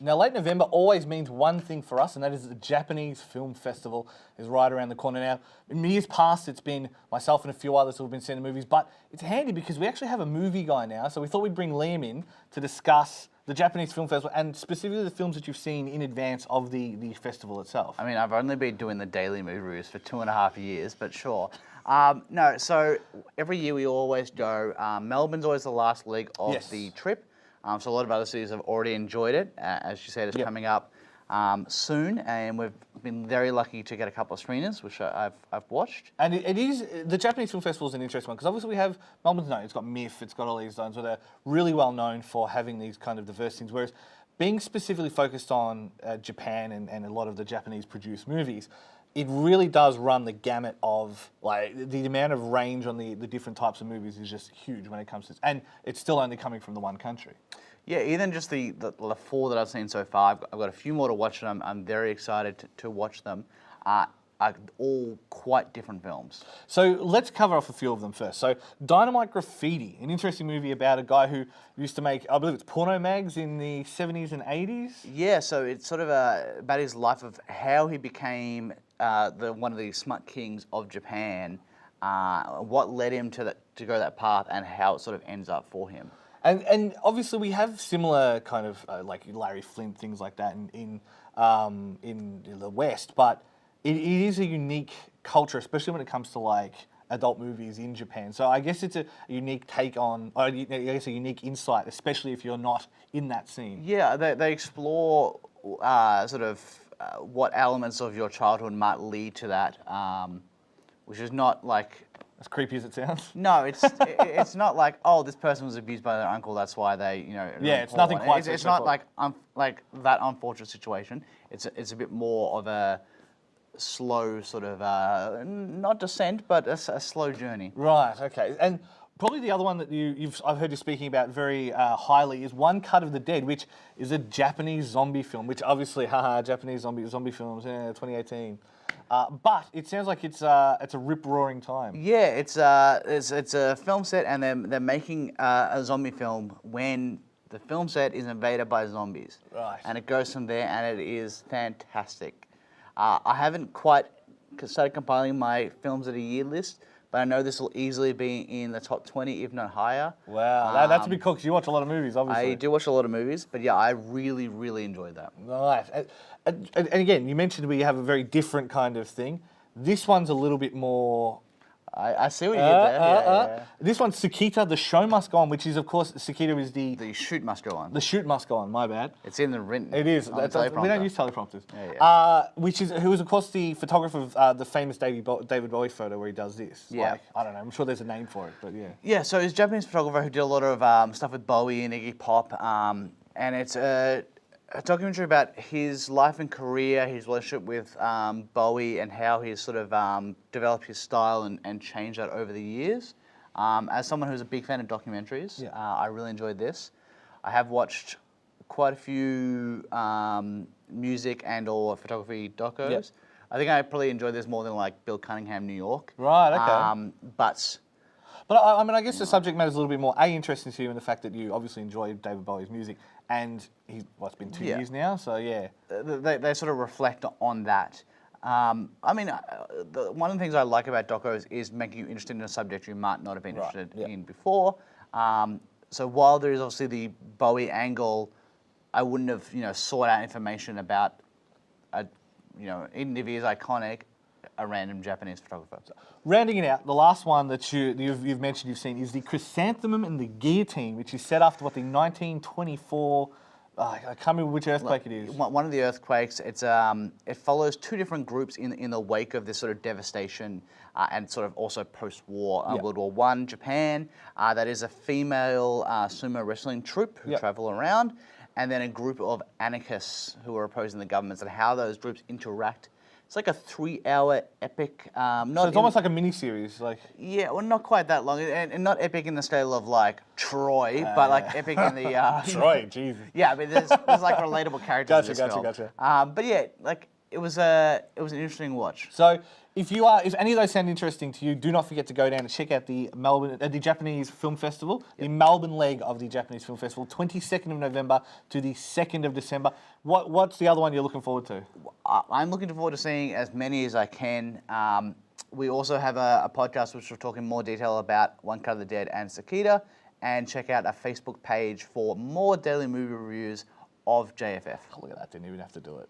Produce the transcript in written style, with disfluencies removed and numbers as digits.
Now, late November always means one thing for us, and that is the Japanese Film Festival is right around the corner now. In years past, it's been myself and a few others who have been seeing the movies, but it's handy because we actually have a movie guy now, so we thought we'd bring Liam in to discuss the Japanese Film Festival and specifically the films that you've seen in advance of the festival itself. I mean, I've only been doing the daily movie reviews for 2.5 years, but sure. No, so every year we always go. Melbourne's always the last leg of the trip. So a lot of other cities have already enjoyed it. As you said, it's coming up soon, and we've been very lucky to get a couple of screeners, which I've watched. And it is, the Japanese Film Festival is an interesting one, because obviously we have, Melbourne's known, it's got MIF, it's got all these zones where they're really well known for having these kind of diverse things, whereas being specifically focused on Japan and a lot of the Japanese produced movies, it really does run the gamut of, like, the amount of range on the different types of movies is just huge when it comes to this. And it's still only coming from the one country. Yeah, even just the 4 that I've seen so far, I've got a few more to watch, and I'm very excited to watch them. Are all quite different films. So let's cover off a few of them first. So Dynamite Graffiti, an interesting movie about a guy who used to make, I believe it's porno mags in the 70s and 80s? Yeah, so it's sort of about his life of how he became one of the smut kings of Japan, what led him to go that path, and how it sort of ends up for him. And obviously we have similar kind of like Larry Flint, things like that in the West, but it is a unique culture, especially when it comes to like adult movies in Japan. So I guess it's a unique take on, or I guess a unique insight, especially if you're not in that scene. Yeah, they explore sort of what elements of your childhood might lead to that, which is not like... As creepy as it sounds. No, it's not like, oh, this person was abused by their uncle, that's why they, you know... Yeah, it's nothing quite... It's not like that unfortunate situation. It's a bit more of a slow sort of, not descent, but a slow journey. Right, okay. And probably the other one that I've heard you speaking about very highly is One Cut of the Dead, which is a Japanese zombie film, which obviously, Japanese zombie films, 2018. But it sounds like it's a rip-roaring time. Yeah, it's a film set, and they're making a zombie film when the film set is invaded by zombies. Right. And it goes from there, and it is fantastic. I haven't quite started compiling my films of the year list, but I know this will easily be in the top 20, if not higher. Wow, that's a big call, because you watch a lot of movies, obviously. I do watch a lot of movies, but yeah, I really, really enjoyed that. Nice. And again, you mentioned we have a very different kind of thing. This one's a little bit more... I see what you did there. Yeah. This one's Sakita, The Show Must Go On, which is, of course, Sakita is the... The shoot must go on. The shoot must go on, my bad. It's in the written. It is. We don't use teleprompters. Yeah. Who is, of course, the photographer of the famous David Bowie photo where he does this. Yeah. Like, I don't know, I'm sure there's a name for it, but yeah. Yeah, so he's a Japanese photographer who did a lot of stuff with Bowie and Iggy Pop, and it's a documentary about his life and career, his relationship with Bowie, and how he's sort of developed his style and changed that over the years. As someone who's a big fan of documentaries, I really enjoyed this. I have watched quite a few music and or photography docos. Yep. I think I probably enjoyed this more than like Bill Cunningham, New York. Right, okay. But I mean, I guess the subject matter is a little bit more interesting to you in the fact that you obviously enjoy David Bowie's music, and it's been 2 years now, so yeah. They sort of reflect on that. I mean, one of the things I like about docos is making you interested in a subject you might not have been interested in before. So while there is obviously the Bowie angle, I wouldn't have sought out information about even if he is iconic, a random Japanese photographer. Rounding it out, the last one that you've mentioned you've seen is the Chrysanthemum and the Guillotine, which is set after the 1924. I can't remember which earthquake it is. One of the earthquakes. It follows two different groups in the wake of this sort of devastation and sort of also post-war World War I Japan. That is a female sumo wrestling troupe who travel around, and then a group of anarchists who are opposing the governments, and how those groups interact. It's like a 3-hour epic. So it's almost like a mini-series, like. Yeah, well, not quite that long, and not epic in the scale of like Troy, but like epic in the. Troy, Jesus. Yeah, I mean, there's like relatable characters in this film. Gotcha. But yeah, like it was an interesting watch. So if any of those sound interesting to you, do not forget to go down and check out the the Japanese Film Festival, the Melbourne leg of the Japanese Film Festival, 22nd of November to the 2nd of December. What's the other one you're looking forward to? I'm looking forward to seeing as many as I can. We also have a podcast which we're talking more detail about One Cut of the Dead and Cicada, and check out our Facebook page for more daily movie reviews of JFF. Oh, look at that, didn't even have to do it.